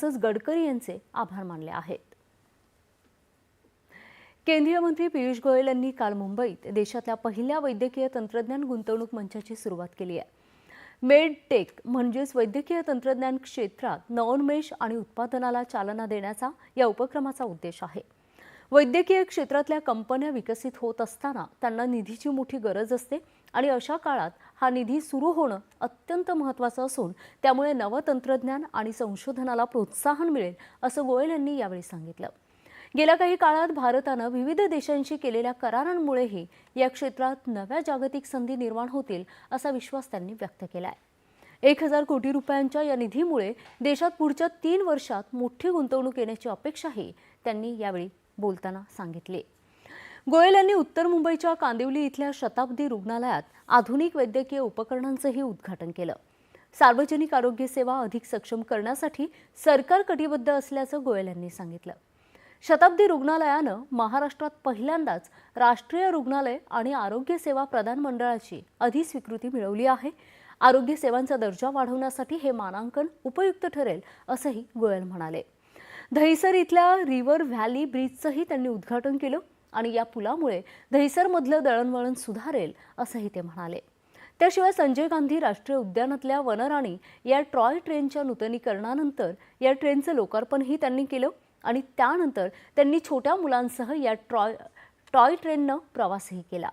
तसंच गडकरी यांचे आभार मानले आहेत। केंद्रीय मंत्री पियुष गोयल यांनी काल मुंबईत देशातल्या पहिल्या वैद्यकीय तंत्रज्ञान गुंतवणूक मंचाची सुरुवात केली आहे। मेडटेक म्हणजेच वैद्यकीय तंत्रज्ञान क्षेत्रात नवोन्मेष आणि उत्पादनाला चालना देण्याचा या उपक्रमाचा उद्देश आहे। वैद्यकीय क्षेत्रातल्या कंपन्या विकसित होत असताना त्यांना निधीची मोठी गरज असते आणि अशा काळात हा निधी सुरू होणं अत्यंत महत्त्वाचं असून त्यामुळे नवतंत्रज्ञान आणि संशोधनाला प्रोत्साहन मिळेल असं गोयल यांनी यावेळी सांगितलं। गेल्या काही काळात भारतानं विविध देशांशी केलेल्या करारांमुळेही या क्षेत्रात नव्या जागतिक संधी निर्माण होतील असा विश्वास त्यांनी व्यक्त केलाय। 1000 कोटी रुपयांच्या या निधीमुळे देशात पुढच्या 3 वर्षात मोठी गुंतवणूक येण्याची अपेक्षाही त्यांनी यावेळी बोलताना सांगितली। गोयल यांनी उत्तर मुंबईच्या कांदिवली इथल्या शताब्दी रुग्णालयात आधुनिक वैद्यकीय उपकरणांचंही उद्घाटन केलं। सार्वजनिक आरोग्य सेवा अधिक सक्षम करण्यासाठी सरकार कटिबद्ध असल्याचं गोयल यांनी सांगितलं। शताब्दी रुग्णालयानं महाराष्ट्रात पहिल्यांदाच राष्ट्रीय रुग्णालय आणि आरोग्य सेवा प्रदान मंडळाची अधिस्वीकृती मिळवली आहे। आरोग्य सेवांचा दर्जा वाढवण्यासाठी हे मानांकन उपयुक्त ठरेल असंही गोयल म्हणाले। दहिसर इथल्या रिव्हर व्हॅली ब्रिजचंही त्यांनी उद्घाटन केलं आणि या पुलामुळे दहिसरमधलं दळणवळण सुधारेल असंही ते म्हणाले। त्याशिवाय संजय गांधी राष्ट्रीय उद्यानातल्या वनराणी या टॉय ट्रेनच्या नूतनीकरणानंतर या ट्रेनचं लोकार्पणही त्यांनी केलं आणि त्यानंतर त्यांनी छोट्या मुलांसह या टॉय ट्रेननं प्रवासही केला।